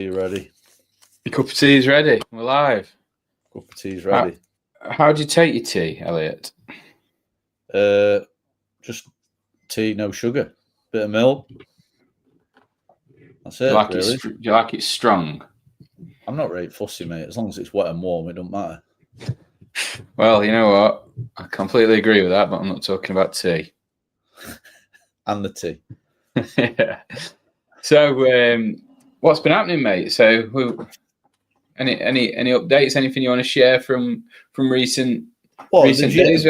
You ready? Your cup of tea is ready. We're live. Cup of tea's ready. How do you take your tea, Elliot? Just tea, no sugar, bit of milk. That's it. Do you like it strong? I'm not really fussy, mate. As long as it's wet and warm, it don't matter. Well, you know what? I completely agree with that, but I'm not talking about tea. And the tea. Yeah. So, what's been happening, mate? So, any updates? Anything you want to share from recent days?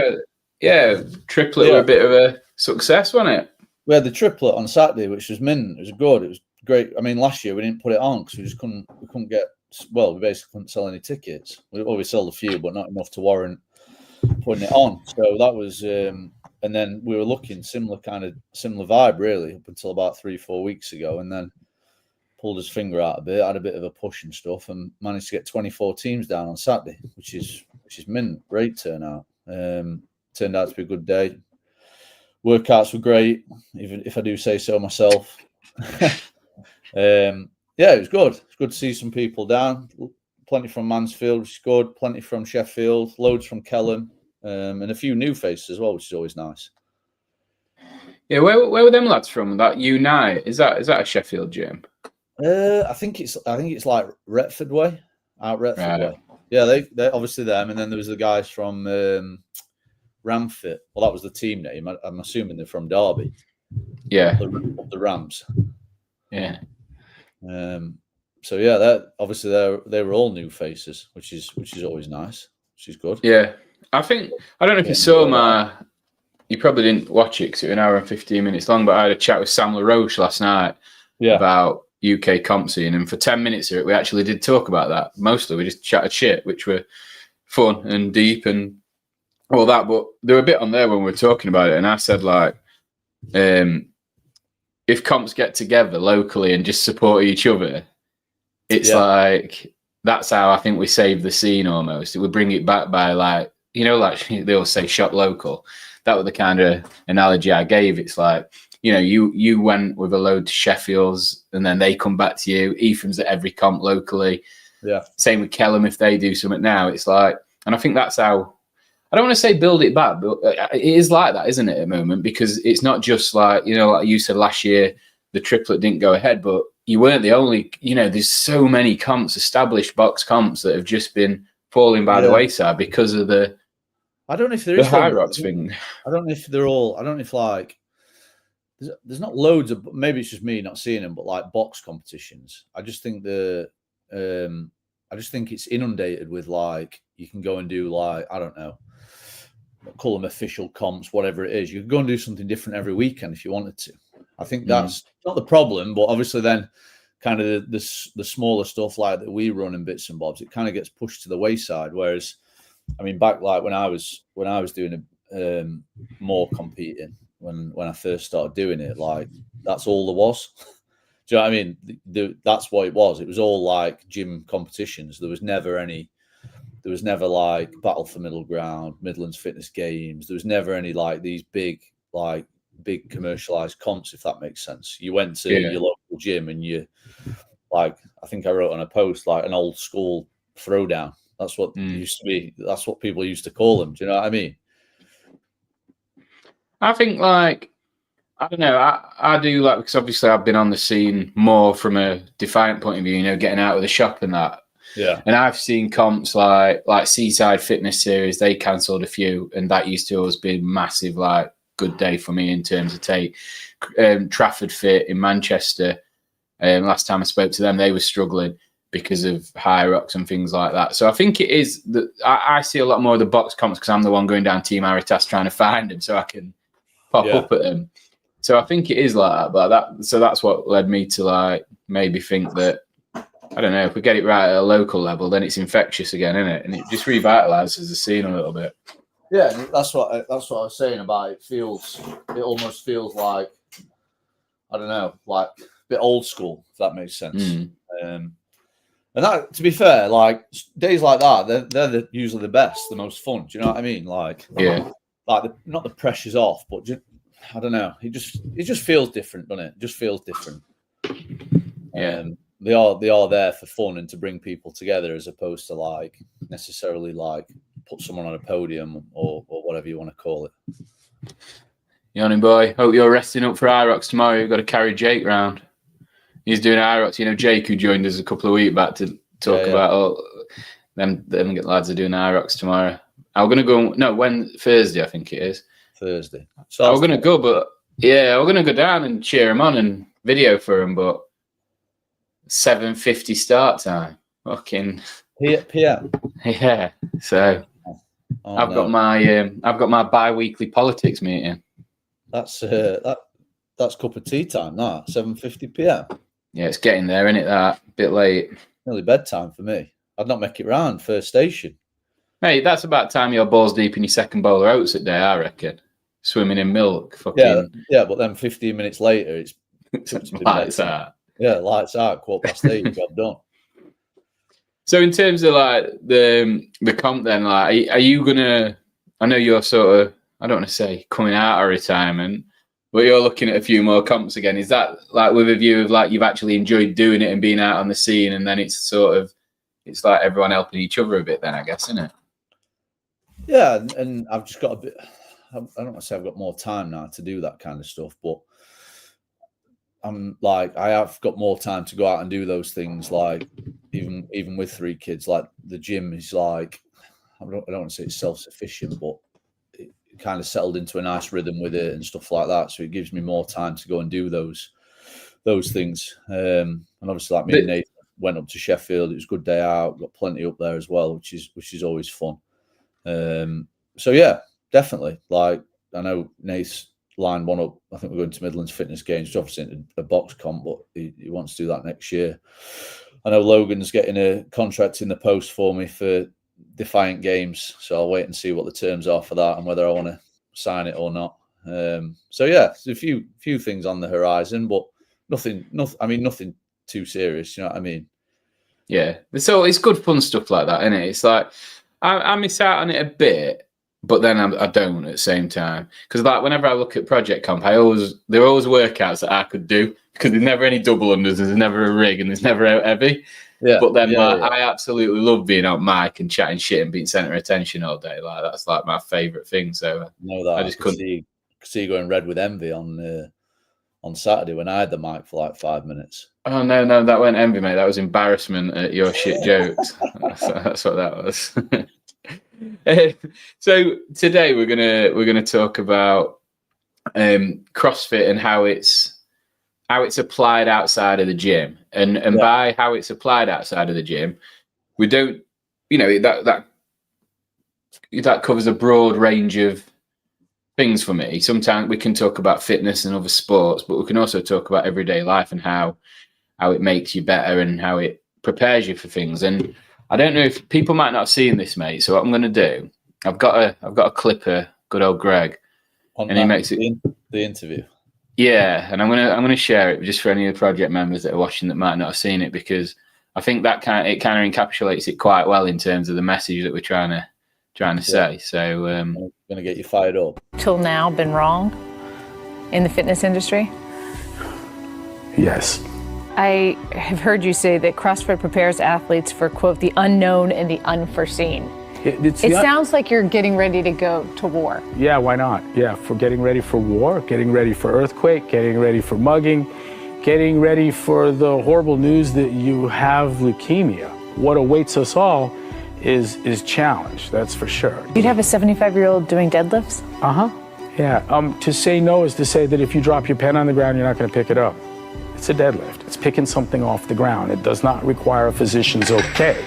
Yeah, triplet were a bit of a success, wasn't it? We had the triplet on Saturday, which was mint. It was good. It was great. I mean, last year we didn't put it on because we just couldn't get. Well, we basically couldn't sell any tickets. We sold a few, but not enough to warrant putting it on. So that was, and then we were looking similar vibe really up until about 3-4 weeks ago, and then pulled his finger out a bit, had a bit of a push and stuff, and managed to get 24 teams down on Saturday, which is mint. Great turnout. Turned out to be a good day. Workouts were great, even if I do say so myself. Yeah, it was good. It's good to see some people down. Plenty from Mansfield, which is good. Plenty from Sheffield. Loads from Kelham, and a few new faces as well, which is always nice. Yeah, where were them lads from? That Unite is that a Sheffield gym? I think it's like Retford way, out Retford way. Yeah, they obviously them, and then there was the guys from Ramfit. Well, that was the team name. I'm assuming they're from Derby. Yeah, the Rams. Yeah. So yeah, that obviously they were all new faces, which is always nice. Which is good. Yeah, I don't know if you saw you probably didn't watch it because it was an hour and 15 minutes long, but I had a chat with Sam LaRoche last night about UK comp scene, and for 10 minutes here we actually did talk about that. Mostly we just chatted shit, which were fun and deep and all that, but there were a bit on there when we were talking about it, and I said like, if comps get together locally and just support each other, it's like that's how I think we save the scene almost. It would bring it back by like they all say shop local. That was the kind of analogy I gave. It's like, you went with a load to Sheffield's and then they come back to you. Ephraim's at every comp locally. Yeah. Same with Kelham if they do something now. It's like, and I think that's how, I don't want to say build it back, but it is like that, isn't it, at the moment? Because it's not just like, like you said last year, the triplet didn't go ahead, but you weren't the only, there's so many comps, established box comps that have just been falling by the wayside because of the I don't know if there is High Rocks thing. I don't know if they're all, I don't know if like, there's not loads of, maybe it's just me not seeing them, but like box competitions. I just think it's inundated with like, you can go and do like, I don't know, call them official comps, whatever it is. You could go and do something different every weekend if you wanted to. I think that's not the problem, but obviously then kind of the smaller stuff like that we run in bits and bobs, it kind of gets pushed to the wayside. Whereas, I mean, back like when I was doing more competing, when I first started doing it, like that's all there was. Do you know what I mean? That's what it was. It was all like gym competitions. There was never like Battle for Middle Ground, Midlands Fitness Games. There was never any like these big commercialized comps, if that makes sense. You went to your local gym and you, like, I think I wrote on a post, like an old school throwdown. That's what used to be. That's what people used to call them. Do you know what I mean? I think, like, I don't know. I do like, because obviously I've been on the scene more from a Defiant point of view, getting out of the shop and that. Yeah. And I've seen comps like Seaside Fitness Series. They cancelled a few, and that used to always be massive, like, good day for me in terms of take. Trafford Fit in Manchester. Last time I spoke to them, they were struggling because of High Rocks and things like that. So I think it is that I see a lot more of the box comps because I'm the one going down Team Aritas trying to find them so I can pop up at them. So I think it is like that. But that's what led me to like maybe think that, I don't know, if we get it right at a local level, then it's infectious again, isn't it? And it just revitalizes the scene a little bit. Yeah, that's what I was saying about it. It almost feels like, I don't know, like a bit old school, if that makes sense. And that, to be fair, like days like that, they're usually the best, the most fun. Do you know what I mean? Like, like not the pressure's off, but just, I don't know. It just feels different, doesn't it? It just feels different. Yeah. they are there for fun and to bring people together, as opposed to like necessarily like put someone on a podium or whatever you want to call it. Yawning boy, hope you're resting up for IROX tomorrow. You've got to carry Jake round. He's doing IROX. You know, Jake, who joined us a couple of weeks back to talk about them lads are doing IROX tomorrow. I'm going to go, Thursday, I think it is. Thursday. So I was going to go, but yeah, we're going to go down and cheer him on and video for him, but 7:50 start time. Fucking PM. Yeah. So I've got my bi-weekly politics meeting. That's cup of tea time, that 7:50 PM. Yeah, it's getting there, isn't it? That bit late. Nearly bedtime for me. I'd not make it round first station. Hey, that's about time you're balls deep in your second bowl of oats a day, I reckon. Swimming in milk. Fucking yeah, but then 15 minutes later, it's lights out. Yeah, lights out, 8:15, job done. So in terms of like the comp then, like are you gonna, I know you're sort of, I don't want to say coming out of retirement, but you're looking at a few more comps again. Is that like with a view of like you've actually enjoyed doing it and being out on the scene, and then it's like everyone helping each other a bit then, I guess, isn't it? Yeah, and I've just got a bit, I don't want to say I've got more time now to do that kind of stuff, but I'm like, I have got more time to go out and do those things, like even with 3 kids. Like the gym is like, I don't want to say it's self-sufficient, but it kind of settled into a nice rhythm with it and stuff like that. So it gives me more time to go and do those things. And obviously, like me and Nathan went up to Sheffield. It was a good day out. Got plenty up there as well, which is always fun. So yeah, definitely. Like I know Nate's lined one up. I think we're going to Midlands Fitness Games, which obviously isn't a box comp, but he wants to do that next year. I know Logan's getting a contract in the post for me for Defiant Games, so I'll wait and see what the terms are for that and whether I want to sign it or not. So yeah, there's a few things on the horizon, but nothing. I mean, nothing too serious. You know what I mean? Yeah. So it's good fun stuff like that, isn't it? It's like I miss out on it a bit, but then I don't at the same time. Because like whenever I look at Project Comp, there are always workouts that I could do because there's never any double unders, there's never a rig, and there's never out heavy. Yeah. But then I absolutely love being out mic and chatting shit and being centre of attention all day. Like that's like my favourite thing. So I just couldn't see you going red with envy on Saturday when I had the mic for like 5 minutes. Oh no, that wasn't envy, mate. That was embarrassment at your shit jokes. That's what that was. So today we're gonna talk about CrossFit and how it's applied outside of the gym, and by how it's applied outside of the gym, we don't, that covers a broad range of things for me. Sometimes we can talk about fitness and other sports, but we can also talk about everyday life and how it makes you better and how it prepares you for things. And I don't know if people might not have seen this, mate. So what I'm going to do, I've got a clip of good old Greg, and he makes it the interview. Yeah, and I'm gonna share it just for any of the project members that are watching that might not have seen it, because I think that kind of encapsulates it quite well in terms of the message that we're trying to say. So I'm going to get you fired up. Till now, been wrong in the fitness industry? Yes. I have heard you say that CrossFit prepares athletes for, quote, the unknown and the unforeseen. It sounds like you're getting ready to go to war. Yeah, why not? Yeah, for getting ready for war, getting ready for earthquake, getting ready for mugging, getting ready for the horrible news that you have leukemia. What awaits us all is challenge, that's for sure. You'd have a 75-year-old doing deadlifts? Yeah, to say no is to say that if you drop your pen on the ground, you're not going to pick it up. It's a deadlift. It's picking something off the ground. It does not require a physician's okay.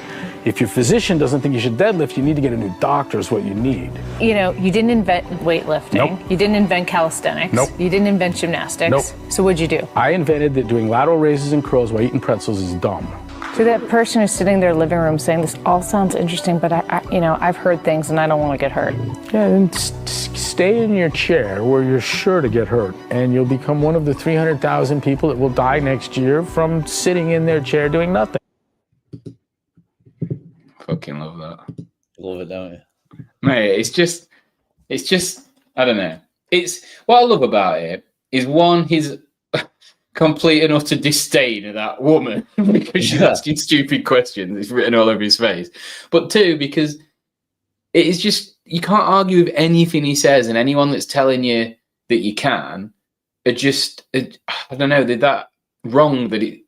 If your physician doesn't think you should deadlift, you need to get a new doctor is what you need. You didn't invent weightlifting. Nope. You didn't invent calisthenics. Nope. You didn't invent gymnastics. Nope. So what'd you do? I invented that doing lateral raises and curls while eating pretzels is dumb. To that person who's sitting in their living room saying, this all sounds interesting, but I've heard things and I don't want to get hurt. Yeah, then stay in your chair where you're sure to get hurt, and you'll become one of the 300,000 people that will die next year from sitting in their chair doing nothing. Fucking love that. Love it, don't you? Mate, it's just, I don't know. It's what I love about it is one, complete and utter disdain of that woman because she's asking stupid questions. It's written all over his face. But two, because it is just, you can't argue with anything he says, and anyone that's telling you that you can are just, I don't know, they're that wrong that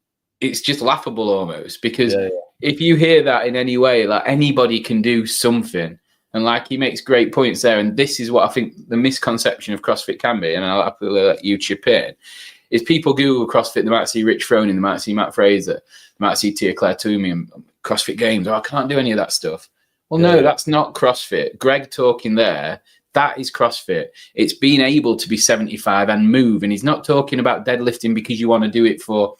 it's just laughable almost. Because if you hear that in any way, like anybody can do something. And like he makes great points there. And this is what I think the misconception of CrossFit can be. And I'll happily let you chip in. Is people Google CrossFit, they might see Rich Froning, they might see Matt Fraser, they might see Tia Claire Toomey and CrossFit Games. Oh, I can't do any of that stuff. Well, no, that's not CrossFit. Greg talking there, that is CrossFit. It's being able to be 75 and move. And he's not talking about deadlifting because you want to do it for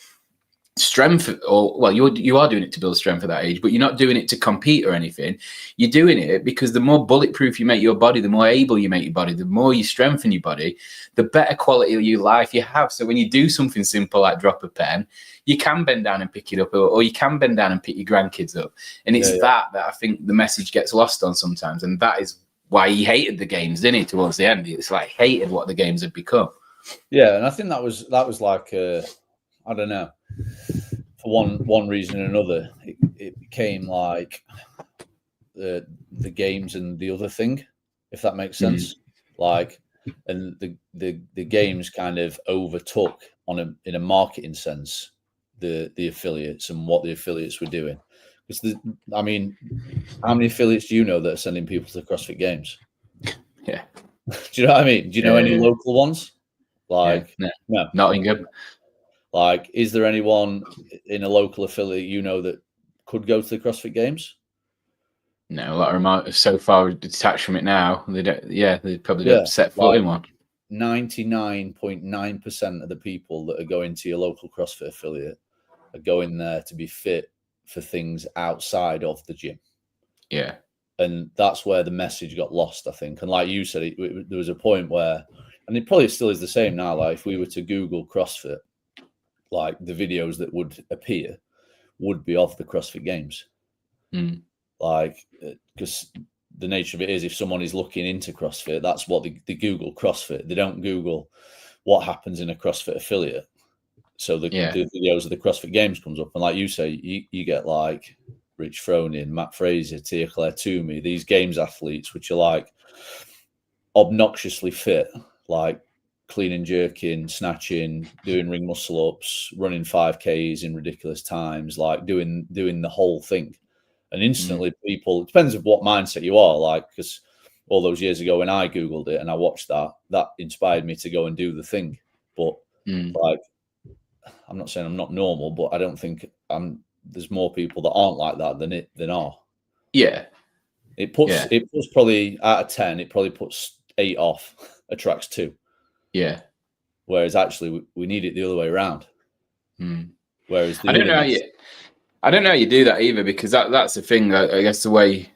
strength, or well, you are doing it to build strength at that age, but you're not doing it to compete or anything. You're doing it because the more bulletproof you make your body, the more able you make your body, the more you strengthen your body, the better quality of your life you have. So when you do something simple like drop a pen, you can bend down and pick it up, or you can bend down and pick your grandkids up. And it's that I think the message gets lost on sometimes, and that is why he hated the games, didn't he? Towards the end, it's like hated what the games had become. Yeah, and I think that was like I don't know. For one reason or another, it became like the games and the other thing, if that makes sense. Like, and the games kind of overtook in a marketing sense the affiliates and what the affiliates were doing. Because I mean, how many affiliates do you know that are sending people to the CrossFit Games? Yeah. Do you know what I mean? Do you know any local ones? Like, no, Nottingham. Like, is there anyone in a local affiliate you know that could go to the CrossFit Games? No, a lot of them are so far detached from it now. They don't. Yeah, they probably don't set foot in one. 99.9% of the people that are going to your local CrossFit affiliate are going there to be fit for things outside of the gym. Yeah, and that's where the message got lost, I think. And like you said, there was a point where, and it probably still is the same now. Like if we were to Google CrossFit, like the videos that would appear would be of the CrossFit Games. Like, because the nature of it is, if someone is looking into CrossFit, that's what they Google CrossFit. They don't Google what happens in a CrossFit affiliate. So the videos of the CrossFit Games comes up, and like you say, you get like Rich Froning, Matt Fraser, Tia Claire Toomey, these games athletes, which are like obnoxiously fit, like clean and jerking, snatching, doing ring muscle ups, running 5Ks in ridiculous times, like doing the whole thing. And instantly people, it depends on what mindset you are, like, because all those years ago when I Googled it and I watched that inspired me to go and do the thing. But like, I'm not saying I'm not normal, but I don't think there's more people that aren't like that than are. Yeah. It puts probably out of 10, it probably puts 8 off, attracts 2. Yeah. Whereas actually we need it the other way around. Whereas I don't know how you do that either, because that's the thing. I guess the way,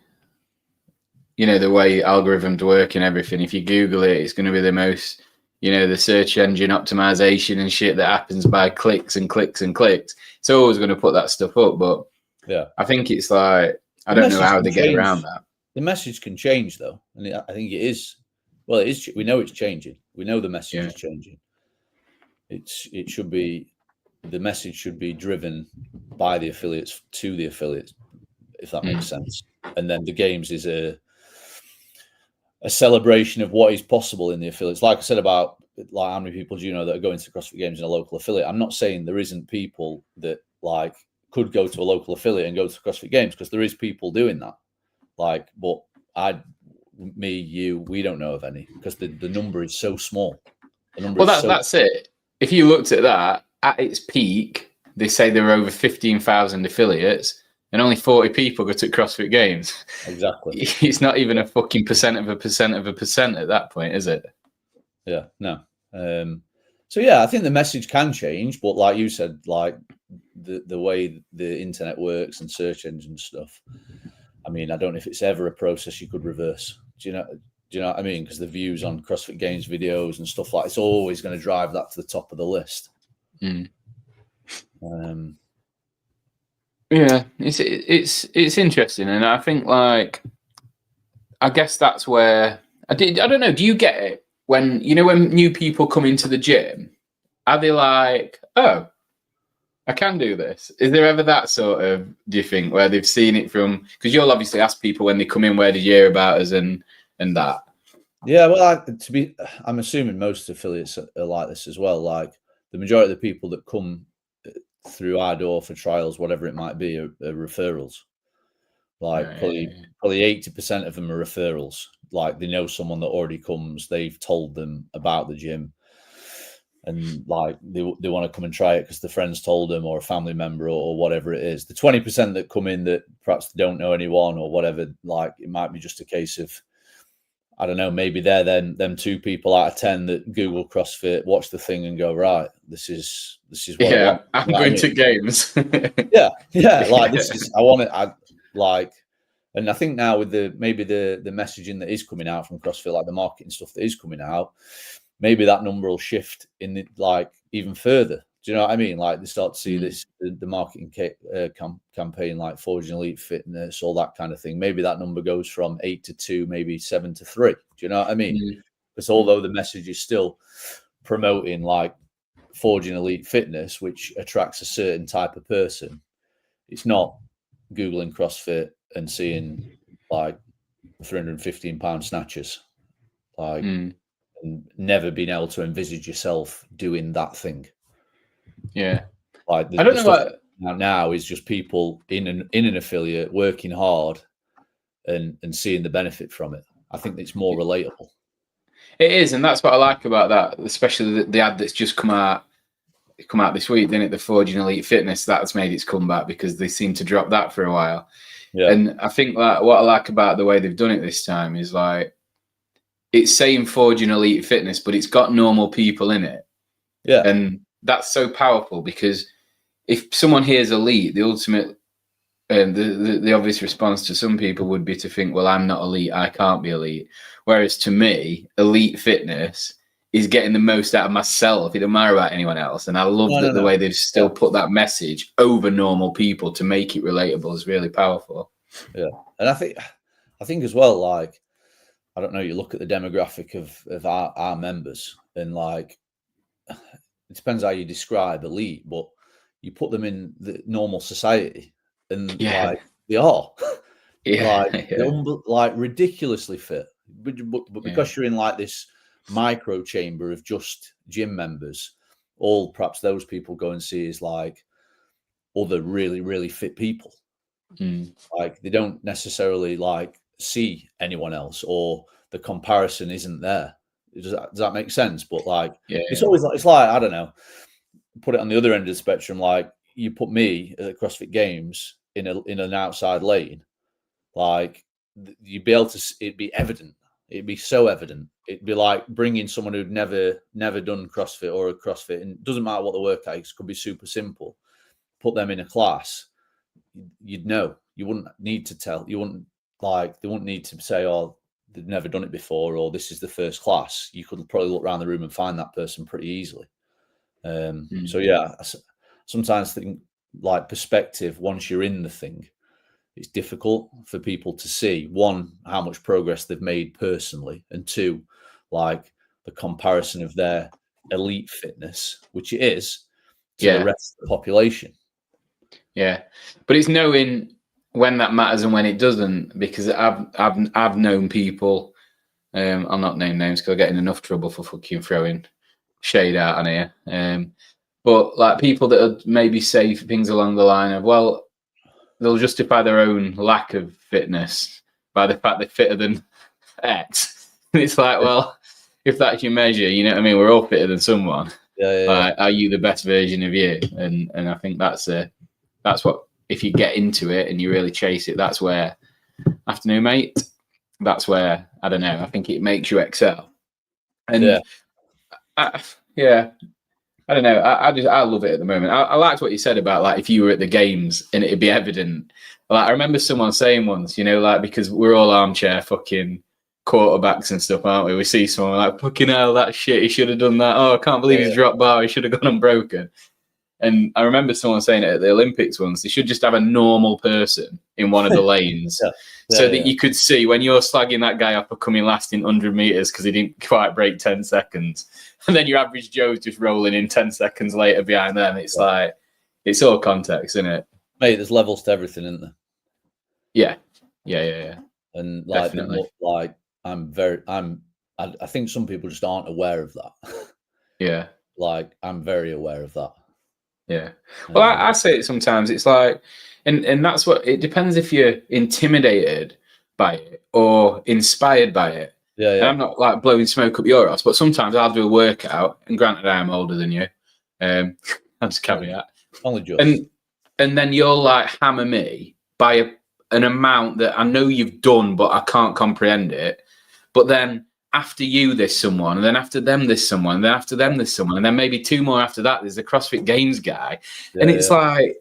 the way algorithms work and everything, if you Google it, it's going to be the most, the search engine optimization and shit that happens by clicks and clicks and clicks. It's always going to put that stuff up. But yeah, I think it's like, I don't know how they get around that. The message can change though. And I think it is. Well, it is. We know it's changing. We know the message is changing. It should be, the message should be driven by the affiliates to the affiliates, if that makes sense. And then the games is a celebration of what is possible in the affiliates. Like I said about like how many people do you know that are going to CrossFit Games in a local affiliate? I'm not saying there isn't people that like could go to a local affiliate and go to CrossFit Games, because there is people doing that. Like, but we don't know of any, because the number is so small. That's it. If you looked at that at its peak, they say there were over 15,000 affiliates, and only 40 people go to CrossFit Games. Exactly. It's not even a fucking percent of a percent at that point, is it? Yeah, no. So yeah, I think the message can change, but like you said, like the way the internet works and search engine stuff, I mean, I don't know if it's ever a process you could reverse. Do you know what I mean? Because the views on CrossFit Games videos and stuff like, it's always going to drive that to the top of the list. Yeah, it's interesting, and I think like, I guess that's where I don't know. Do you get it when when new people come into the gym are they like, oh, I can do this? Is there ever that sort of, do you think, where they've seen it from, because you'll obviously ask people when they come in, where did you hear about us and that? Yeah, well, I'm assuming most affiliates are like this as well. Like the majority of the people that come through our door for trials, whatever it might be, are referrals. Like probably 80% of them are referrals. Like they know someone that already comes, they've told them about the gym, and like they want to come and try it because the friends told them, or a family member, or whatever it is. The 20% that come in that perhaps they don't know anyone or whatever, like it might be just a case of, I don't know, maybe they're them 2 people out of 10 that Google CrossFit, watch the thing, and go, right, this is what I want. I'm going to games. yeah, like this is, I want it. And I think now with the messaging that is coming out from CrossFit, like the marketing stuff that is coming out, maybe that number will shift in like even further. Do you know what I mean? Like they start to see this, the marketing campaign, like Forging Elite Fitness, all that kind of thing. Maybe that number goes from 8 to 2, maybe 7 to 3. Do you know what I mean? Because although the message is still promoting like Forging Elite Fitness, which attracts a certain type of person, it's not Googling CrossFit and seeing like 315-pound snatches, like, and never being able to envisage yourself doing that thing. Yeah, like I don't know what now is just people in an affiliate working hard and seeing the benefit from it. I think it's more relatable. It is, and that's what I like about that, especially the ad that's just come out this week, didn't it? The Forging Elite Fitness, that's made its comeback because they seem to drop that for a while. Yeah, and I think that what I like about the way they've done it this time is like it's saying Forging Elite Fitness, but it's got normal people in it. Yeah, and that's so powerful because if someone hears elite, the ultimate and the obvious response to some people would be to think, well, I'm not elite, I can't be elite. Whereas to me, elite fitness is getting the most out of myself. It doesn't matter about anyone else. And I love the way they've still put that message over normal people to make it relatable is really powerful. Yeah. And I think as well, like, I don't know, you look at the demographic of our members and like, it depends how you describe elite, but you put them in the normal society and like they are like ridiculously fit, but because you're in like this micro chamber of just gym members, all perhaps those people go and see is like other really, really fit people. Like they don't necessarily like see anyone else, or the comparison isn't there. Does that make sense? But like, it's always like, it's like, I don't know, put it on the other end of the spectrum. Like you put me at the CrossFit Games in an outside lane, like you'd be able to, it'd be evident. It'd be so evident. It'd be like bringing someone who'd never done CrossFit or a CrossFit, and it doesn't matter what the workout is, could be super simple. Put them in a class, you'd know. You wouldn't need to tell. You wouldn't like, they wouldn't need to say, oh, they've never done it before, or this is the first class. You could probably look around the room and find that person pretty easily. So yeah, I sometimes think like perspective, once you're in the thing, it's difficult for people to see, one, how much progress they've made personally, and two, like the comparison of their elite fitness, which it is, to the rest of the population. Yeah, but it's knowing when that matters and when it doesn't, because I've known people, I'll not name names because I get in enough trouble for fucking throwing shade out on here, but like people that would maybe say things along the line of, well, they'll justify their own lack of fitness by the fact they're fitter than X. It's like, well, if that's your measure, you know what I mean? We're all fitter than someone. Like, are you the best version of you? And I think that's what, if you get into it and you really chase it, that's where, afternoon, mate, that's where, I don't know, I think it makes you excel. And I don't know. I love it at the moment. I liked what you said about like if you were at the games and it'd be evident. Like I remember someone saying once, you know, like because we're all armchair fucking quarterbacks and stuff, aren't we? We see someone like, fucking hell, that shit, he should have done that. Oh, I can't believe he's dropped bar. He should have gone unbroken. And I remember someone saying it at the Olympics once, they should just have a normal person in one of the lanes that you could see when you're slagging that guy up for coming last in 100 meters because he didn't quite break 10 seconds. And then your average Joe's just rolling in 10 seconds later behind them. It's like, it's all context, isn't it? Mate, there's levels to everything, isn't there? Yeah. And like, definitely. I think some people just aren't aware of that. Yeah. Like, I'm very aware of that. Yeah. Well, I say it sometimes. It's like, and that's what, it depends if you're intimidated by it or inspired by it. Yeah. And I'm not like blowing smoke up your ass, but sometimes I'll do a workout, and granted I am older than you. I'll just caveat. Only just. And then you'll like hammer me by an amount that I know you've done, but I can't comprehend it. But then after you, there's someone, and then after them, there's someone, and then after them, there's someone, and then maybe two more after that, there's the CrossFit Games guy. And it's like,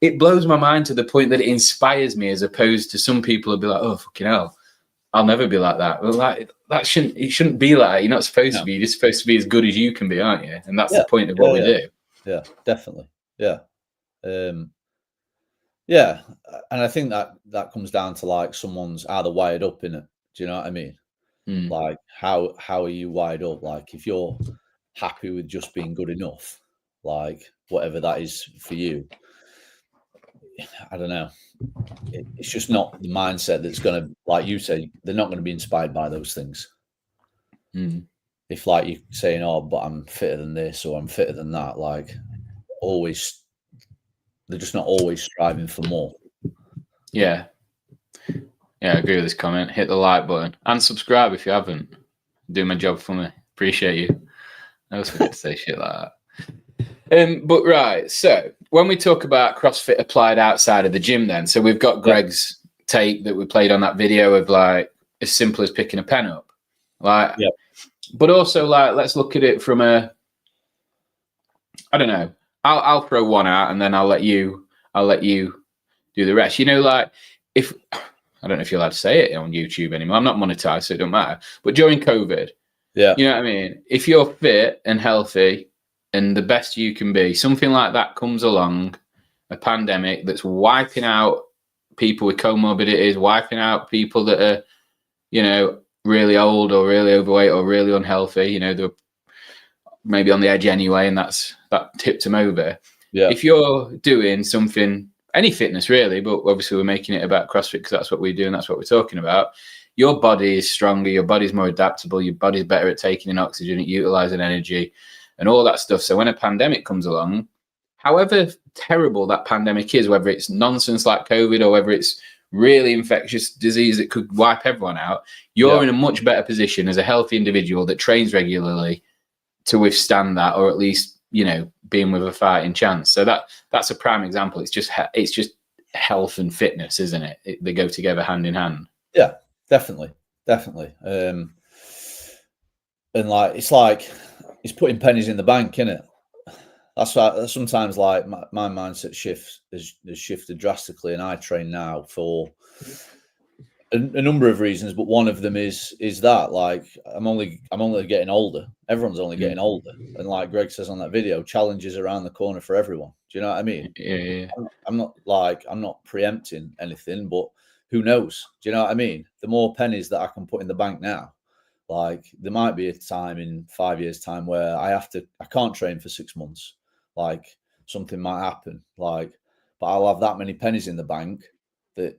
it blows my mind to the point that it inspires me, as opposed to some people will be like, oh, fucking hell, I'll never be like that. Well, like, it shouldn't be like that. You're not supposed to be. You're just supposed to be as good as you can be, aren't you? And that's the point of what we do. Yeah, definitely. Yeah. Yeah. And I think that comes down to like someone's either wired up in it. Do you know what I mean? Like, how are you wired up? Like, if you're happy with just being good enough, like whatever that is for you, I don't know. It's just not the mindset that's going to, like you say, they're not going to be inspired by those things. If like you're saying, oh, but I'm fitter than this or I'm fitter than that, like always, they're just not always striving for more. Yeah. Yeah, I agree with this comment. Hit the like button and subscribe if you haven't. Do my job for me. Appreciate you. I always forget to say shit like that. But right, so when we talk about CrossFit applied outside of the gym, then, so we've got Greg's take that we played on that video of like as simple as picking a pen up, like, but also like let's look at it from a, I don't know. I'll throw one out and then I'll let you do the rest. You know, like if. I don't know if you're allowed to say it on YouTube anymore. I'm not monetized, so it don't matter. But during COVID, you know what I mean? If you're fit and healthy and the best you can be, something like that comes along, a pandemic that's wiping out people with comorbidities, wiping out people that are, you know, really old or really overweight or really unhealthy, you know, they're maybe on the edge anyway, and that tipped them over. Yeah. If you're doing something, any fitness really, but obviously we're making it about CrossFit because that's what we do and that's what we're talking about. Your body is stronger, your body's more adaptable, your body's better at taking in oxygen, at utilizing energy and all that stuff. So when a pandemic comes along, however terrible that pandemic is, whether it's nonsense like COVID or whether it's really infectious disease that could wipe everyone out, you're in a much better position as a healthy individual that trains regularly to withstand that, or at least, you know, being with a fighting chance. So that's a prime example. It's just health and fitness, isn't it? They go together hand in hand. Yeah, definitely. And like it's putting pennies in the bank, isn't it? That's why sometimes like my mindset has shifted drastically, and I train now for a number of reasons, but one of them is that like I'm only getting older. Everyone's only getting older, and like Greg says on that video, challenges around the corner for everyone. Do you know what I mean? Yeah. I'm not preempting anything, but who knows? Do you know what I mean? The more pennies that I can put in the bank now, like there might be a time in 5 years' time where I can't train for 6 months. Like something might happen, like, but I'll have that many pennies in the bank that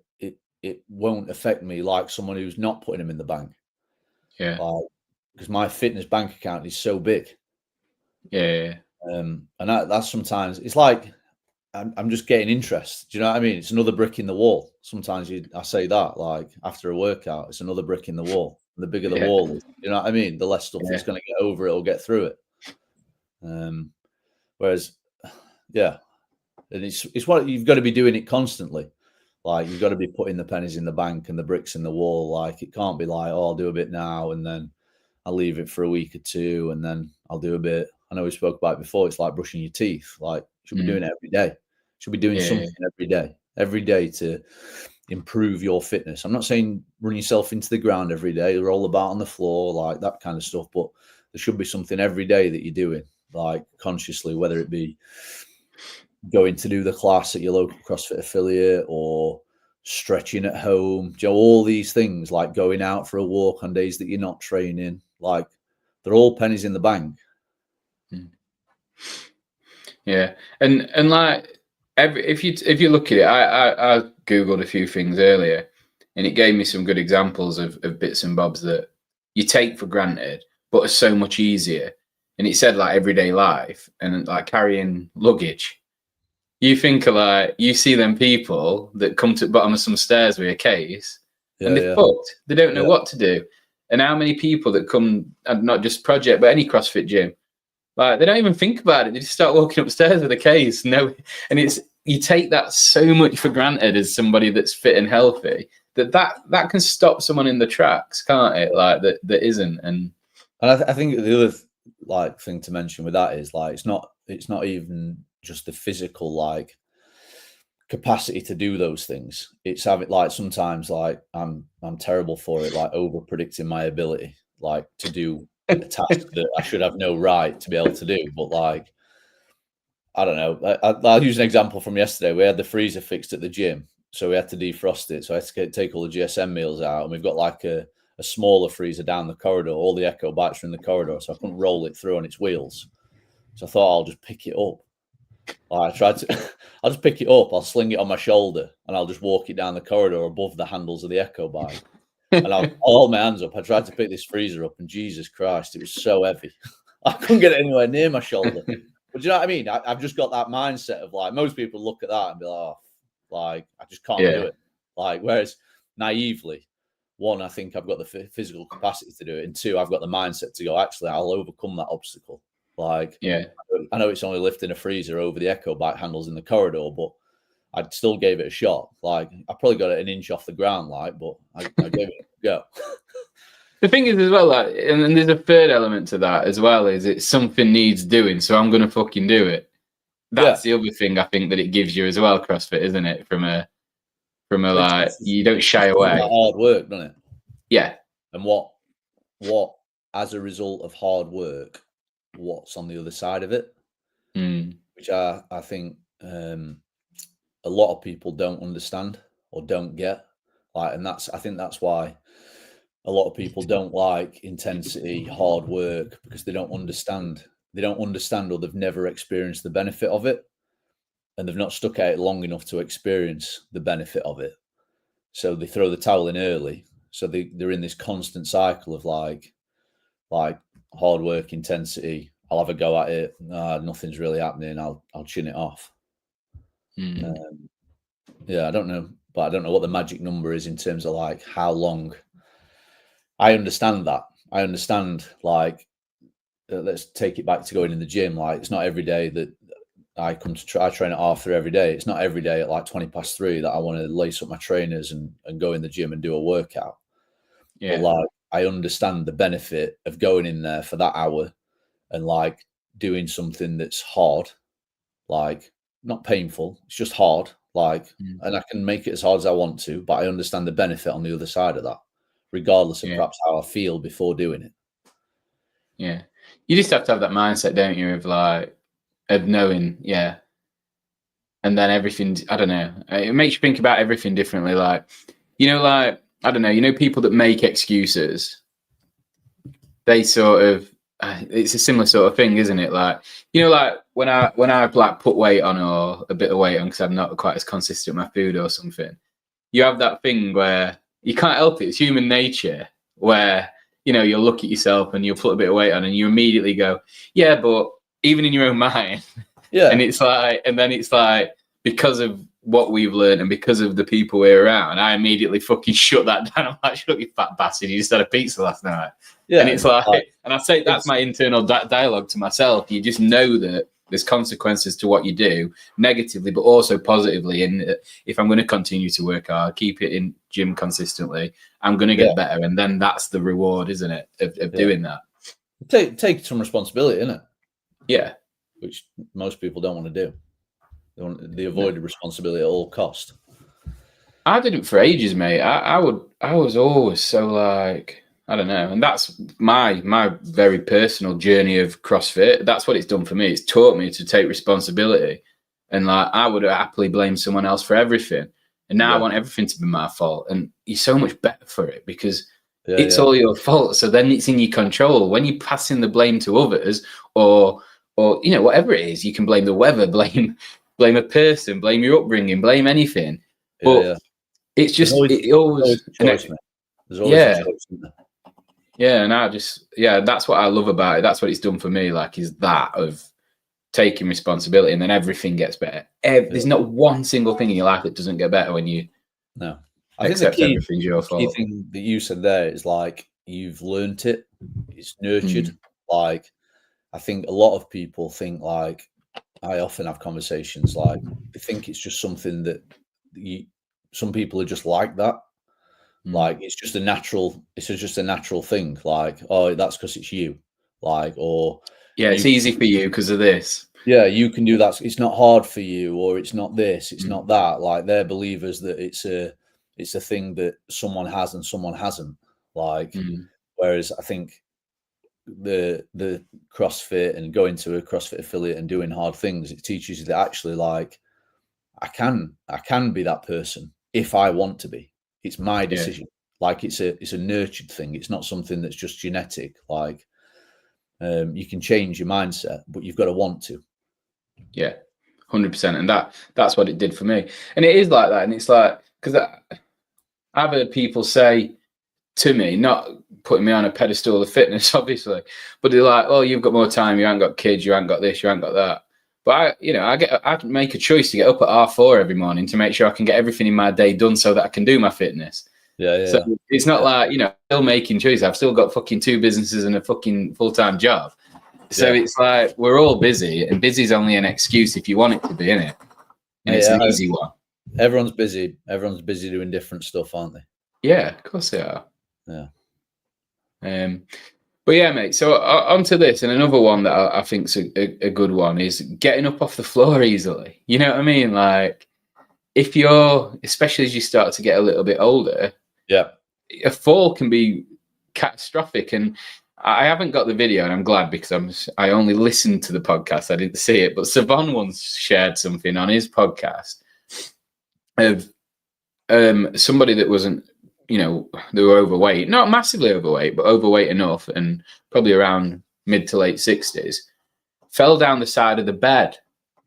it won't affect me like someone who's not putting them in the bank. Yeah. Because my fitness bank account is so big. Yeah. And that's sometimes it's like I'm just getting interest. Do you know what I mean? It's another brick in the wall. Sometimes I say that like after a workout, it's another brick in the wall. The bigger the wall is, you know what I mean? The less stuff it's going to get over it or get through it. Whereas, and it's what you've got to be doing it constantly. Like you've got to be putting the pennies in the bank and the bricks in the wall. Like it can't be like, oh, I'll do a bit now and then I'll leave it for a week or two and then I'll do a bit. I know we spoke about it before. It's like brushing your teeth. Like you should be doing it every day. You should be doing something every day to improve your fitness. I'm not saying run yourself into the ground every day, roll about on the floor, like that kind of stuff. But there should be something every day that you're doing, like consciously, whether it be going to do the class at your local CrossFit affiliate, or stretching at home, all these things, like going out for a walk on days that you're not training, like they're all pennies in the bank. Yeah, and like if you look at it, I googled a few things earlier, and it gave me some good examples of bits and bobs that you take for granted, but are so much easier. And it said like everyday life and like carrying luggage. You think like you see them people that come to the bottom of some stairs with a case, and they're fucked. They don't know what to do. And how many people that come, and not just Project, but any CrossFit gym, like they don't even think about it. They just start walking upstairs with a case. No, and it's you take that so much for granted as somebody that's fit and healthy that can stop someone in the tracks, can't it? Like that isn't. And I think the other like thing to mention with that is like it's not even just the physical like capacity to do those things. It's having like sometimes like I'm terrible for it, like over predicting my ability, like to do a task that I should have no right to be able to do. But like I don't know. I'll use an example from yesterday. We had the freezer fixed at the gym, so we had to defrost it. So I had to take all the GSM meals out, and we've got like a smaller freezer down the corridor. All the Echo bikes are in the corridor, so I couldn't roll it through on its wheels. So I thought I'll just pick it up. I tried to, I'll just pick it up, I'll sling it on my shoulder, and I'll just walk it down the corridor above the handles of the Echo bike. And I'll hold my hands up. I tried to pick this freezer up, and Jesus Christ, it was so heavy. I couldn't get it anywhere near my shoulder. But do you know what I mean? I've just got that mindset of like, most people look at that and be like, oh, like, I just can't do it. Like, whereas naively, one, I think I've got the physical capacity to do it. And two, I've got the mindset to go, actually, I'll overcome that obstacle. Like, I know it's only lifting a freezer over the Echo bike handles in the corridor, but I still gave it a shot. Like, I probably got it an inch off the ground, like, but I gave it a go. The thing is as well, like, and there's a third element to that as well, is it's something needs doing, so I'm going to fucking do it. That's the other thing I think that it gives you as well, CrossFit, isn't it? From a like, you don't shy away. Hard work, doesn't it? Yeah. And what as a result of hard work, what's on the other side of it, which I think a lot of people don't understand or don't get. Like, and I think that's why a lot of people don't like intensity, hard work, because they don't understand. They don't understand, or they've never experienced the benefit of it, and they've not stuck at it long enough to experience the benefit of it. So they throw the towel in early. So they're in this constant cycle of like hard work, intensity. I'll have a go at it. Nothing's really happening. I'll chin it off. Yeah, I don't know, but I don't know what the magic number is in terms of like how long. I understand that. I understand, like, let's take it back to going in the gym. Like, it's not every day that I come to I train at R3 every day. It's not every day at like 3:20 that I want to lace up my trainers and go in the gym and do a workout. Yeah. But like, I understand the benefit of going in there for that hour and like doing something that's hard, like not painful. It's just hard. Like, and I can make it as hard as I want to, but I understand the benefit on the other side of that, regardless of perhaps how I feel before doing it. Yeah. You just have to have that mindset, don't you, of like, of knowing, and then everything, I don't know, it makes you think about everything differently. Like, you know, like, I don't know, you know, people that make excuses, they sort of, it's a similar sort of thing, isn't it? Like, you know, like when I like put weight on or a bit of weight on because I'm not quite as consistent with my food or something, you have that thing where you can't help it. It's human nature where, you know, you'll look at yourself and you'll put a bit of weight on and you immediately go, yeah, but even in your own mind. Yeah. And it's like, and then it's like, because of what we've learned and because of the people we're around, I immediately fucking shut that down. I'm like, shut up, you fat bastard. You just had a pizza last night. Yeah. And it's like, and I say that's my internal dialogue to myself. You just know that there's consequences to what you do, negatively, but also positively. And if I'm going to continue to work hard, keep it in gym consistently, I'm going to get better. And then that's the reward, isn't it, of doing that? Take some responsibility, innit? Yeah. Which most people don't want to do. They avoided responsibility at all cost. I did it for ages, mate. I was always so like, I don't know. And that's my very personal journey of CrossFit. That's what it's done for me. It's taught me to take responsibility And like, I would happily blame someone else for everything. And now I want everything to be my fault. And you're so much better for it because it's all your fault. So then it's in your control. When you pass in the blame to others or you know, whatever it is, you can blame the weather, blame a person, blame your upbringing, blame anything. But it's just there's always a choice, man. There's always a choice, isn't there? Yeah, and that's what I love about it. That's what it's done for me, like, is that of taking responsibility, and then everything gets better. There's not one single thing in your life that doesn't get better when you accept everything's your fault. The key thing that you said there is like you've learnt it, it's nurtured. Like, I think a lot of people think, like, I often have conversations like they think it's just something that some people are just like that. Like it's just a natural thing. Like, oh, that's because it's you. Like, or it's easy for you because of this. Yeah, you can do that. It's not hard for you, or it's not this, it's not that. Like, they're believers that it's a thing that someone has and someone hasn't. Like, whereas I think the CrossFit and going to a CrossFit affiliate and doing hard things, it teaches you that actually, like, I can be that person if I want to be. It's my decision. Like, it's a nurtured thing. It's not something that's just genetic. Like, you can change your mindset, but you've got to want to. Yeah, 100%. And that's what it did for me. And it is like that. And it's like, because I've heard people say to me, not putting me on a pedestal of fitness, obviously, but they're like, oh, you've got more time, you haven't got kids, you haven't got this, you haven't got that. But I make a choice to get up at 4:30 every morning to make sure I can get everything in my day done so that I can do my fitness. So it's not like, still making choices. I've still got fucking 2 businesses and a fucking full-time job. So it's like, we're all busy, and busy is only an excuse if you want it to be, innit? And it's an easy one. Everyone's busy. Everyone's busy doing different stuff, aren't they? Yeah, of course they are. Yeah. But yeah, mate. So onto this, and another one that I think's a good one is getting up off the floor easily. You know what I mean? Like, if especially as you start to get a little bit older, a fall can be catastrophic. And I haven't got the video, and I'm glad, because I only listened to the podcast. I didn't see it, but Savon once shared something on his podcast of somebody that wasn't, they were overweight, not massively overweight, but overweight enough, and probably around mid to late 60s, fell down the side of the bed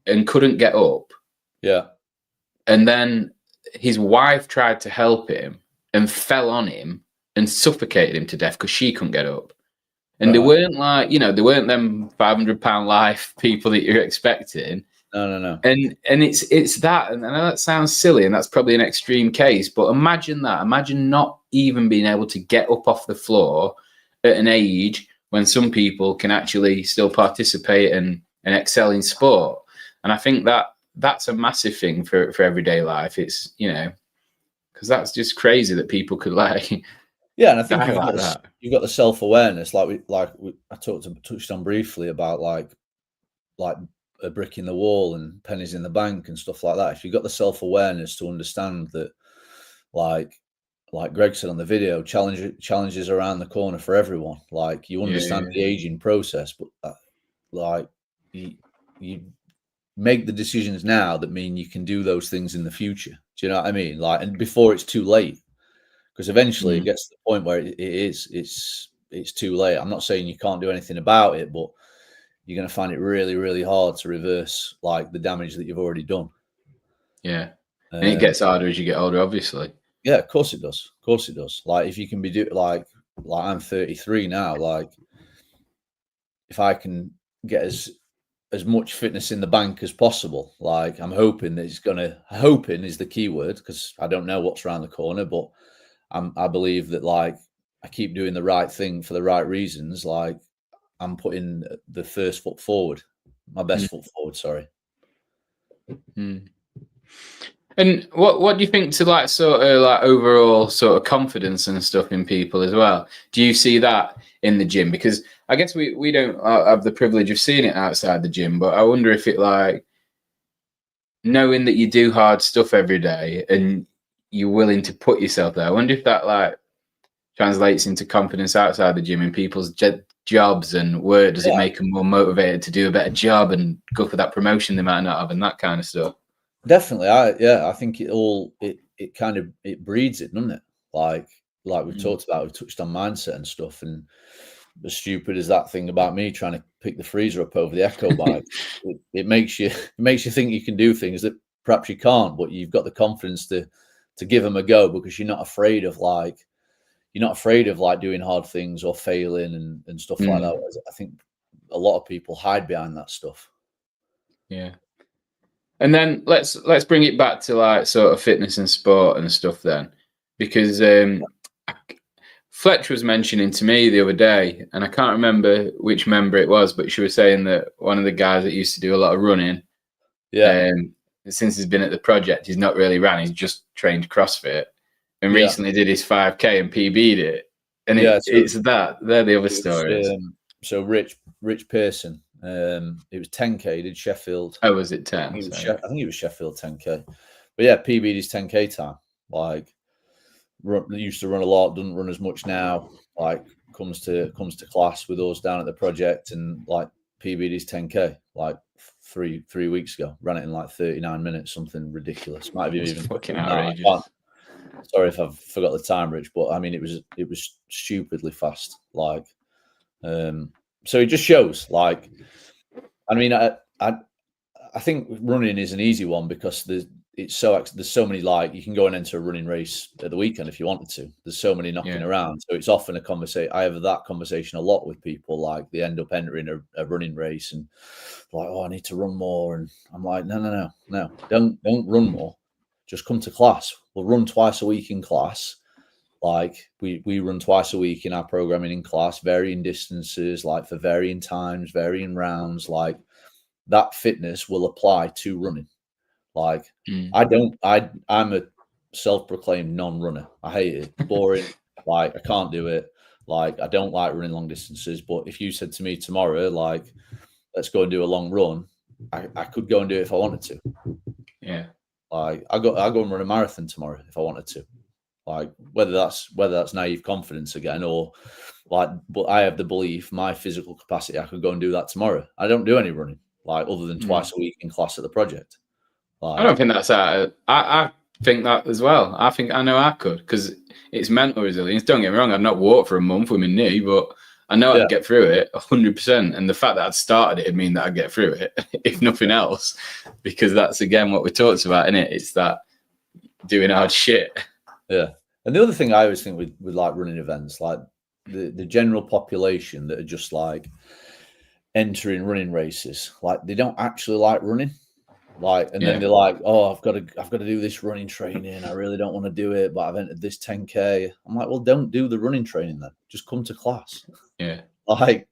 and couldn't get up. Yeah. And then his wife tried to help him and fell on him and suffocated him to death because she couldn't get up. And they weren't like, they weren't them £500 life people that you're expecting. No. And it's that, and I know that sounds silly, and that's probably an extreme case, but imagine that. Imagine not even being able to get up off the floor at an age when some people can actually still participate and excel in sport. And I think that's a massive thing for everyday life. It's, because that's just crazy that people could like. Yeah, and I think you've got the self-awareness, I touched on briefly about like a brick in the wall and pennies in the bank and stuff like that. If you've got the self-awareness to understand that, like Greg said on the video, challenges around the corner for everyone. Like, you understand the aging process, but you make the decisions now that mean you can do those things in the future. Do you know what I mean? Like, and before it's too late, because eventually it gets to the point where it's too late. I'm not saying you can't do anything about it, but you're going to find it really, really hard to reverse like the damage that you've already done. Yeah. And it gets harder as you get older, obviously. Yeah, of course it does. Of course it does. Like, if you can be like I'm 33 now, like, if I can get as much fitness in the bank as possible, like, I'm hoping that hoping is the key word, because I don't know what's around the corner, but I believe that, like, I keep doing the right thing for the right reasons. Like, I'm putting the first foot forward, my best foot forward. Sorry. And what do you think to like sort of like overall sort of confidence and stuff in people as well? Do you see that in the gym? Because I guess we don't have the privilege of seeing it outside the gym, but I wonder if it, like, knowing that you do hard stuff every day and you're willing to put yourself there, I wonder if that like translates into confidence outside the gym in people's jobs, and where does it make them more motivated to do a better job and go for that promotion they might not have, and that kind of stuff. Definitely. I think it kind of breeds it, doesn't it? Like we've talked about, we've touched on mindset and stuff, and as stupid as that thing about me trying to pick the freezer up over the Echo bike, it makes you think you can do things that perhaps you can't, but you've got the confidence to give them a go, because you're not afraid of doing hard things or failing and stuff like that. I think a lot of people hide behind that stuff. Yeah. And then let's bring it back to like sort of fitness and sport and stuff then, because Fletch was mentioning to me the other day, and I can't remember which member it was, but she was saying that one of the guys that used to do a lot of running, since he's been at the project, he's not really ran, he's just trained CrossFit, and recently did his 5K and PB'd it. And it's that, they're the other stories. So Rich Pearson, it was 10K, he did Sheffield. Oh, was it 10? I think it was Sheffield 10K. But yeah, PB'd his 10K time. Like, used to run a lot, doesn't run as much now. Like, comes to class with us down at the project, and like PB'd his 10K like three weeks ago. Ran it in like 39 minutes, something ridiculous. Might have even fucking outrageous. Sorry if I've forgot the time, Rich, but I mean it was stupidly fast. Like, so it just shows. Like, I mean, I think running is an easy one, because there's so many, like, you can go and enter a running race at the weekend if you wanted to. There's so many knocking around, so it's often a conversation. I have that conversation a lot with people. Like, they end up entering a running race and like, oh, I need to run more, and I'm like, no, don't run more. Just come to class. We'll run twice a week in class. Like, we run twice a week in our programming in class, varying distances, like for varying times, varying rounds. Like, that fitness will apply to running. Like, I'm a self-proclaimed non-runner. I hate it. Boring. Like, I can't do it. Like, I don't like running long distances. But if you said to me tomorrow, like, let's go and do a long run, I could go and do it if I wanted to. Yeah. Like, I'll go and run a marathon tomorrow if I wanted to. Like, whether that's naive confidence again, or like, but I have the belief, my physical capacity, I could go and do that tomorrow. I don't do any running, like, other than twice a week in class at the project. Like, I don't think that's I think that as well. I know I could, because it's mental resilience. Don't get me wrong, I've not walked for a month with my knee, but I know I'd get through it 100%. And the fact that I'd started it would mean that I'd get through it, if nothing else, because that's, again, what we talked about, isn't it? It's that doing hard shit. Yeah. And the other thing I always think with like running events, like the general population that are just like entering running races, like, they don't actually like running. Like, and then they're like, oh, I've got to do this running training. I really don't want to do it, but I've entered this 10K. I'm like, well, don't do the running training then. Just come to class. Yeah. Like,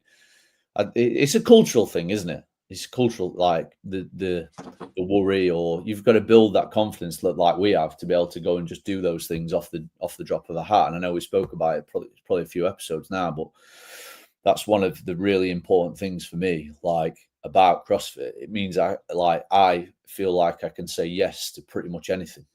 it's a cultural thing, isn't it? It's cultural, like the worry, or you've got to build that confidence that, like, we have, to be able to go and just do those things off the drop of a hat. And I know we spoke about it probably a few episodes now, but that's one of the really important things for me, like, about CrossFit. It means I feel like I can say yes to pretty much anything,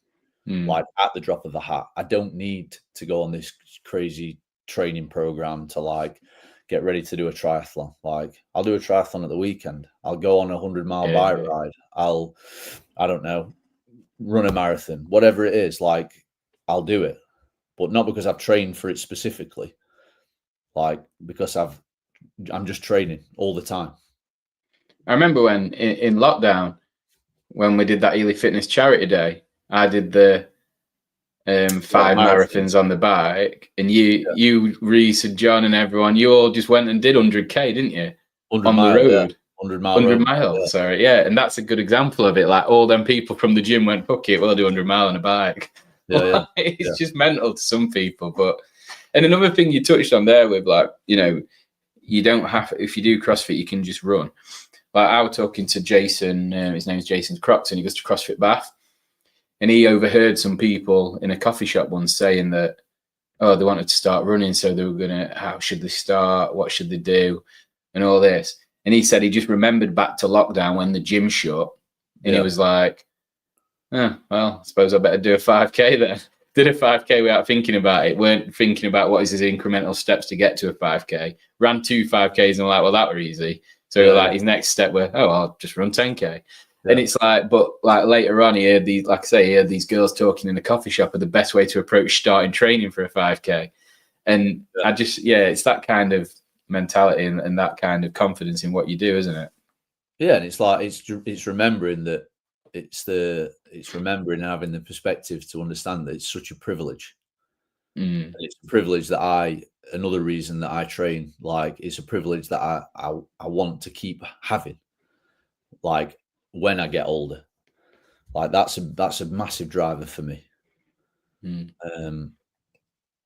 like, at the drop of a hat. I don't need to go on this crazy training program to, like, get ready to do a triathlon. Like, I'll do a triathlon at the weekend. I'll go on a 100-mile bike ride. I don't know, run a marathon, whatever it is. Like, I'll do it, but not because I've trained for it specifically. Like, because I'm just training all the time. I remember when in lockdown, when we did that Ely Fitness Charity Day, I did the 5 marathons on the bike, and you, Reese, and John, and everyone, you all just went and did 100K, didn't you? On the road. 100 mile. Sorry, yeah. And that's a good example of it. Like, all them people from the gym went, fuck it, we'll do 100 mile on a bike. It's just mental to some people. But, and another thing you touched on there with, like, you know, you don't have, if you do CrossFit, you can just run. Like, I was talking to Jason, his name's Jason Croxton, he goes to CrossFit Bath, and he overheard some people in a coffee shop once saying that, oh, they wanted to start running, so they were how should they start, what should they do, and all this. And he said he just remembered back to lockdown when the gym shut, and he was like, oh, well, I suppose I better do a 5K then. did a 5K without thinking about it, weren't thinking about what is his incremental steps to get to a 5K, ran 2 5Ks and like, well, that were easy. So like his next step were, oh, I'll just run 10K. Yeah. And it's like, but like later on, he heard these, like I say, he heard these girls talking in a coffee shop are the best way to approach starting training for a 5K. And I just, it's that kind of mentality and that kind of confidence in what you do, isn't it? Yeah. And it's like, it's remembering that it's remembering and having the perspective to understand that it's such a privilege. And it's a privilege that another reason that I train, like it's a privilege that I want to keep having, like when I get older. Like that's a massive driver for me.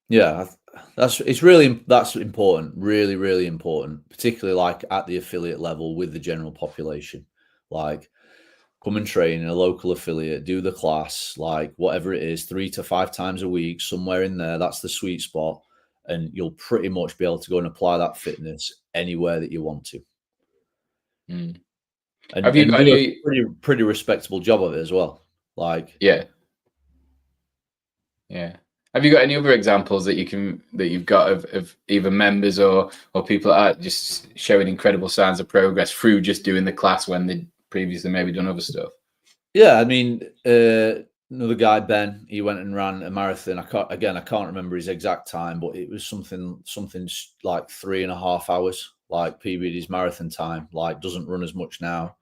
That's important, really, really important, particularly like at the affiliate level with the general population. Like come and train in a local affiliate, do the class, like whatever it is, 3 to 5 times a week, somewhere in there. That's the sweet spot. And you'll pretty much be able to go and apply that fitness anywhere that you want to. And have you got a pretty respectable job of it as well? Like, yeah. Have you got any other examples that you've got of either members or people that are just showing incredible signs of progress through just doing the class when they previously maybe done other stuff? Yeah, I mean, another guy, Ben, he went and ran a marathon. I can't remember his exact time, but it was something like 3.5 hours, like PBD's marathon time. Like doesn't run as much now,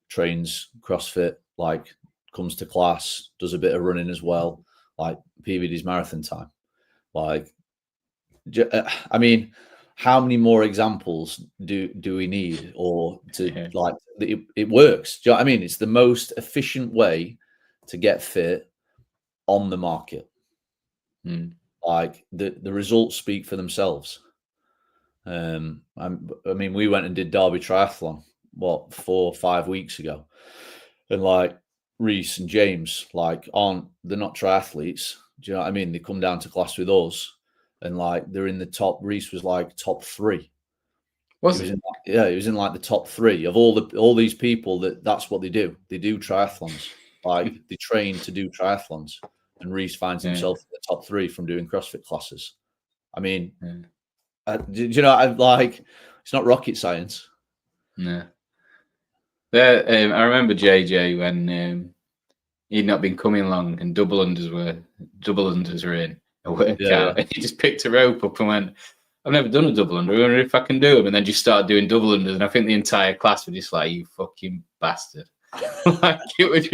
trains CrossFit, like comes to class, does a bit of running as well, like PBD's marathon time. Like, I mean, how many more examples do we need, or to like it works? Do you know what I mean? It's the most efficient way to get fit on the market. Like the results speak for themselves. I mean, we went and did Derby Triathlon 4 or 5 weeks ago, and like Reese and James, like they're not triathletes. Do you know what I mean? They come down to class with us. And like they're in the top. Reese was like top 3. Was it? He was in like the top 3 of all these people. That's what they do. They do triathlons. Like they train to do triathlons. And Reese finds himself in the top 3 from doing CrossFit classes. I mean, do you know? I like it's not rocket science. No. I remember JJ when he'd not been coming long and double unders were in a workout, and he just picked a rope up and went, I've never done a double under, I wonder if I can do them, and then just started doing double unders, and I think the entire class were just like, you fucking bastard. Like it was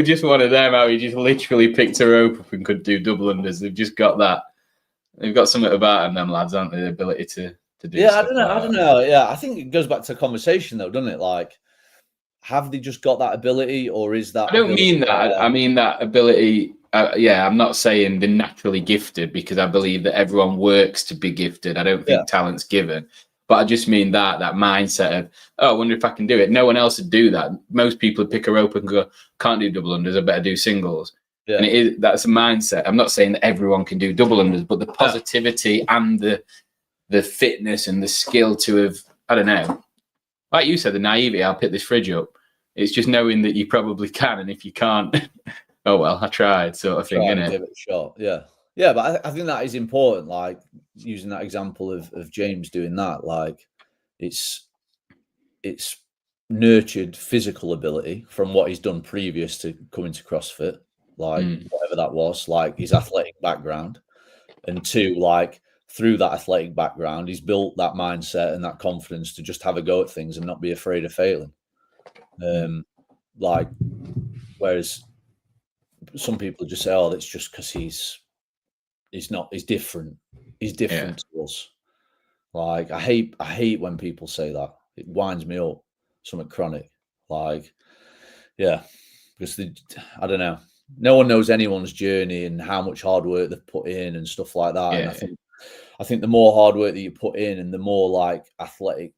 just one of them, how he just literally picked a rope up and could do double unders. They've just got that. They've got something about them lads, aren't they? The ability to do. Yeah, I don't know. Yeah, I think it goes back to conversation though, doesn't it? Like, have they just got that ability, or is that? I don't mean that. I mean that ability. I'm not saying they're naturally gifted, because I believe that everyone works to be gifted. I don't think talent's given, but I just mean that mindset of, oh, I wonder if I can do it. No one else would do that. Most people would pick a rope and go, can't do double unders, I better do singles. Yeah. And that's a mindset. I'm not saying that everyone can do double unders, but the positivity and the fitness and the skill to have, I don't know, like you said, the naivety, I'll pick this fridge up. It's just knowing that you probably can, and if you can't, oh well, I tried, sort of thing, innit? Give it a shot, yeah. But I think that is important. Like using that example of James doing that, like it's nurtured physical ability from what he's done previous to coming to CrossFit, like whatever that was, like his athletic background, and 2, like through that athletic background, he's built that mindset and that confidence to just have a go at things and not be afraid of failing. Like, whereas some people just say, "Oh, that's just because he's different. He's different to us." Like, I hate when people say that. It winds me up. Something chronic. Like, because I don't know. No one knows anyone's journey and how much hard work they've put in and stuff like that. And I think the more hard work that you put in and the more like athletic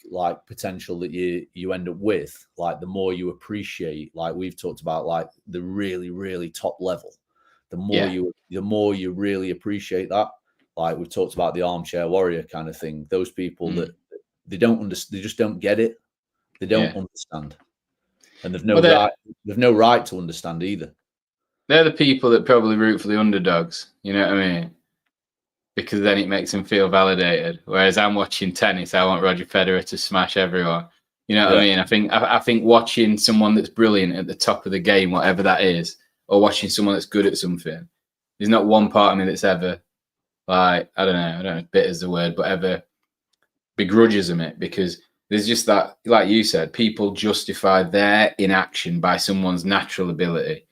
like potential that you end up with, like the more you appreciate, like we've talked about, like the really, really top level, the more you really appreciate that. Like we've talked about the armchair warrior kind of thing. Those people that they don't understand, they just don't get it. They don't understand. And they've no right to understand either. they're the people that probably root for the underdogs. You know what I mean? Because then it makes them feel validated. Whereas I'm watching tennis, I want Roger Federer to smash everyone. You know what I mean? I think watching someone that's brilliant at the top of the game, whatever that is, or watching someone that's good at something, there's not one part of me that's ever like, I don't know, bitter is the word, but ever begrudges them it, because there's just that, like you said, people justify their inaction by someone's natural ability.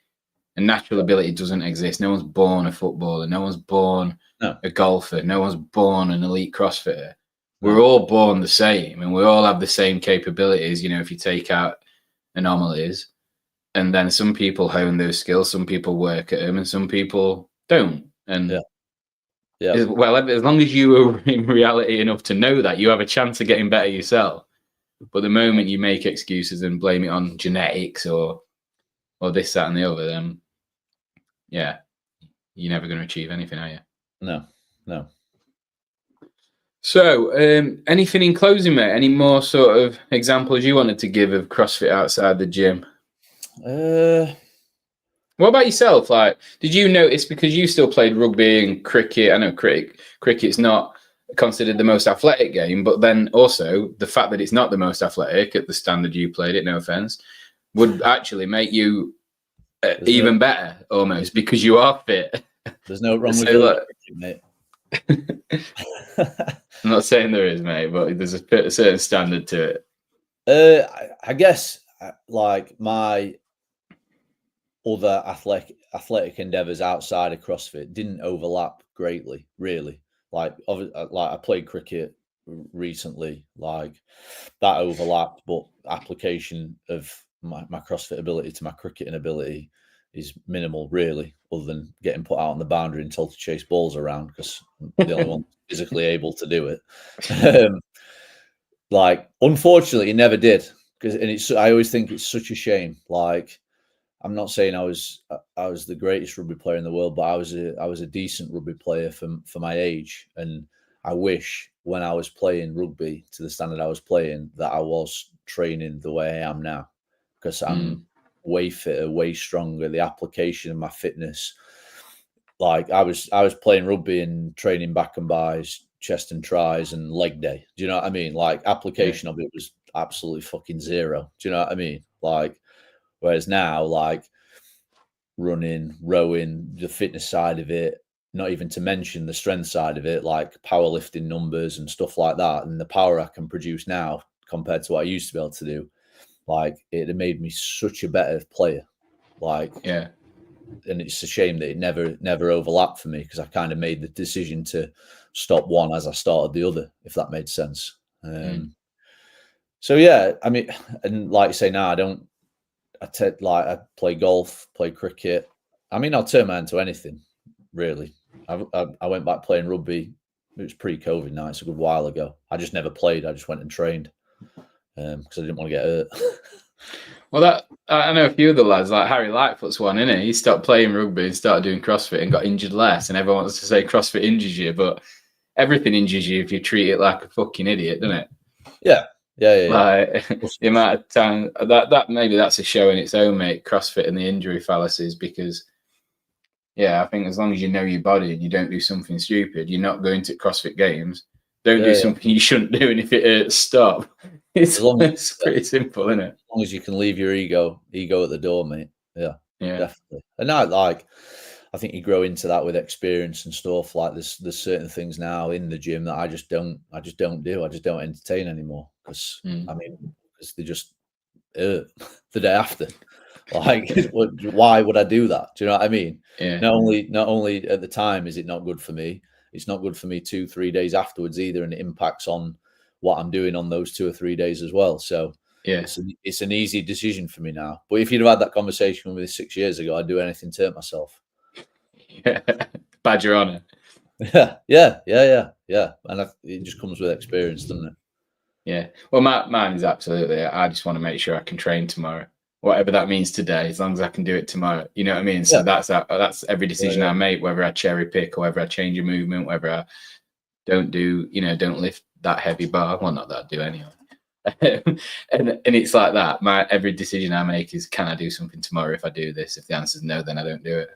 And natural ability doesn't exist. No one's born a footballer. No one's born a golfer. No one's born an elite CrossFitter. We're all born the same, and we all have the same capabilities, you know, if you take out anomalies. And then some people hone those skills, some people work at them, and some people don't. And well, as long as you are in reality enough to know that, you have a chance of getting better yourself. But the moment you make excuses and blame it on genetics or this, that, and the other, then yeah, you're never going to achieve anything, are you? No. So, anything in closing, mate? Any more sort of examples you wanted to give of CrossFit outside the gym? What about yourself? Like, did you notice, because you still played rugby and cricket? I know cricket's not considered the most athletic game, but then also the fact that it's not the most athletic at the standard you played it, no offense, would actually make you even better almost, because you are fit. There's no wrong with it, mate. I'm not saying there is, mate, but there's a certain standard to it. I guess like my other athletic endeavors outside of CrossFit didn't overlap greatly, really. Like I played cricket recently, like that overlapped, but application of my CrossFit ability to my cricketing ability is minimal, really, other than getting put out on the boundary and told to chase balls around because I'm the only one physically able to do it. Like, unfortunately, it never did, because I always think it's such a shame. Like, I'm not saying I was the greatest rugby player in the world, but I was a decent rugby player for my age, and I wish when I was playing rugby to the standard I was playing that I was training the way I am now, because I'm way fitter, way stronger. The application of my fitness, like I was playing rugby and training back and buys, chest and tries, and leg day. Do you know what I mean? Like, application of it was absolutely fucking zero. Do you know what I mean? Like, whereas now, like running, rowing, the fitness side of it, not even to mention the strength side of it, like powerlifting numbers and stuff like that, and the power I can produce now compared to what I used to be able to do, like, it made me such a better player. Like, and it's a shame that it never overlapped for me, because I kind of made the decision to stop one as I started the other, if that made sense. So yeah, I mean, and like you say, now I play golf, play cricket. I mean, I'll turn my hand to anything, really. I went back playing rugby. It was pre-COVID now. It's a good while ago. I just never played. I just went and trained because I didn't want to get hurt. Well, I know a few of the lads, like Harry Lightfoot's one, innit? He stopped playing rugby and started doing CrossFit and got injured less. And everyone wants to say CrossFit injures you, but everything injures you if you treat it like a fucking idiot, doesn't it? Yeah. Like, the amount of time that maybe that's a show in its own, mate. CrossFit and the injury fallacies, because I think as long as you know your body and you don't do something stupid, you're not going to CrossFit games. Don't do something you shouldn't do, and if it hurts, stop. It's pretty simple, isn't it? As long as you can leave your ego at the door, mate. Yeah, definitely. And now, like, I think you grow into that with experience and stuff. Like, there's certain things now in the gym that I just don't do. I just don't entertain anymore, because because they just the day after. Like, why would I do that? Do you know what I mean? Yeah. Not only at the time is it not good for me, it's not good for me 2-3 days afterwards either, and it impacts on what I'm doing on those 2 or 3 days as well. So it's an easy decision for me now. But if you'd have had that conversation with me 6 years ago, I'd do anything to hurt myself. Badger on it. Yeah. And it just comes with experience, doesn't it? Yeah. Well, mine is absolutely. I just want to make sure I can train tomorrow, whatever that means today, as long as I can do it tomorrow. You know what I mean? So that's every decision I make, whether I cherry pick or whether I change a movement, whether I don't lift that heavy bar. Well, not that I do anyway. and it's like that. Every decision I make is, can I do something tomorrow if I do this? If the answer is no, then I don't do it.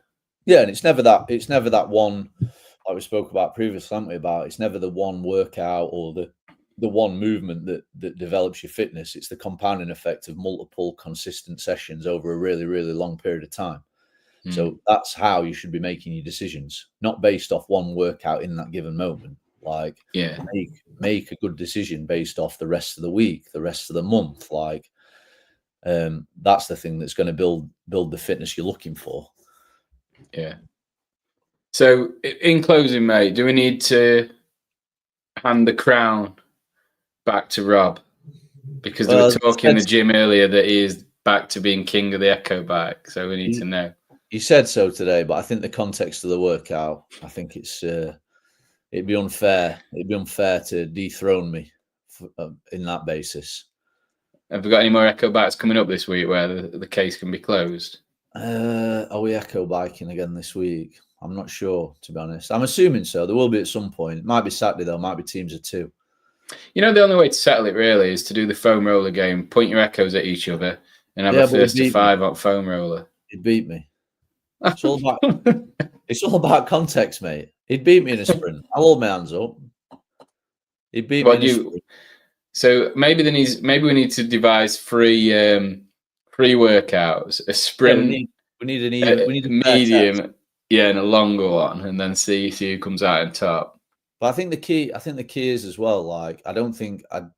Yeah, and it's never that one, like we spoke about previously, haven't we? About it's never the one workout or the one movement that develops your fitness. It's the compounding effect of multiple consistent sessions over a really, really long period of time. So that's how you should be making your decisions, not based off one workout in that given moment. Like, make a good decision based off the rest of the week, the rest of the month. Like, that's the thing that's going to build the fitness you're looking for. Yeah. So in closing, mate, do we need to hand the crown back to Rob? Because they were talking in the gym earlier that he is back to being king of the Echo bike. So we need to know. He said so today, but I think the context of the workout, I think it's it'd be unfair. It'd be unfair to dethrone me in that basis. Have we got any more Echo bikes coming up this week where the case can be closed? Are we Echo biking again this week? I'm not sure, to be honest. I'm assuming so. There will be at some point. It might be Saturday though. It might be teams of 2. You know, the only way to settle it really is to do the foam roller game. Point your Echoes at each other and have a first to 5 on foam roller. He'd beat me. It's all about context, mate. He'd beat me in a sprint. I'll hold my hands up. He'd beat me in a sprint. So maybe we need to devise free workouts, a sprint. Yeah, we need a medium, and a longer one, and then see who comes out on top. But I think the key is as well. Like, I'd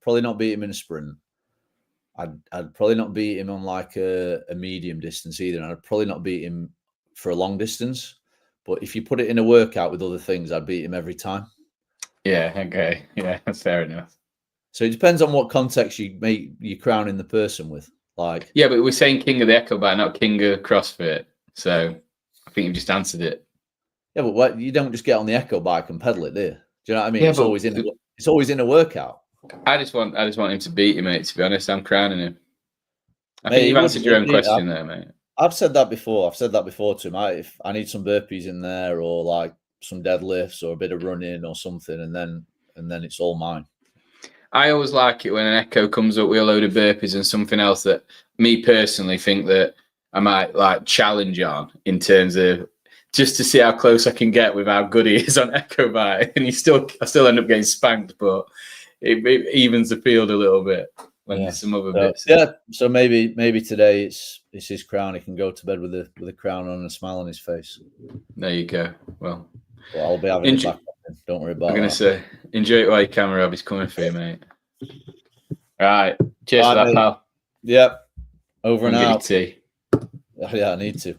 probably not beat him in a sprint. I'd probably not beat him on like a medium distance either, and I'd probably not beat him for a long distance. But if you put it in a workout with other things, I'd beat him every time. Yeah, okay. Yeah, that's fair enough. So it depends on what context you're crowning the person with. Like, yeah, but we're saying king of the Echo bike, not king of CrossFit. So I think you've just answered it. Yeah, but you don't just get on the Echo bike and pedal it, do you? Do you know what I mean? Yeah, it's always in a workout. I just want him to beat you, mate. To be honest, I'm crowning him. I think you've answered your own question there, mate. I've said that before. I've said that before to him. If I need some burpees in there, or like some deadlifts, or a bit of running, or something, and then it's all mine. I always like it when an Echo comes up with a load of burpees and something else that me personally think that I might like challenge on in terms of just to see how close I can get with how good he is on Echo bike. And I still end up getting spanked, but it evens the field a little bit when there's some other bits. Yeah, so maybe today it's his crown. He can go to bed with a crown on and a smile on his face. There you go. Well, I'll be having it back. Don't worry about it. I'm going to say, enjoy it while you can, Rob. He's coming for you, mate. All right. Cheers for that, pal. Yep. Over and out. Tea. Yeah, I need to.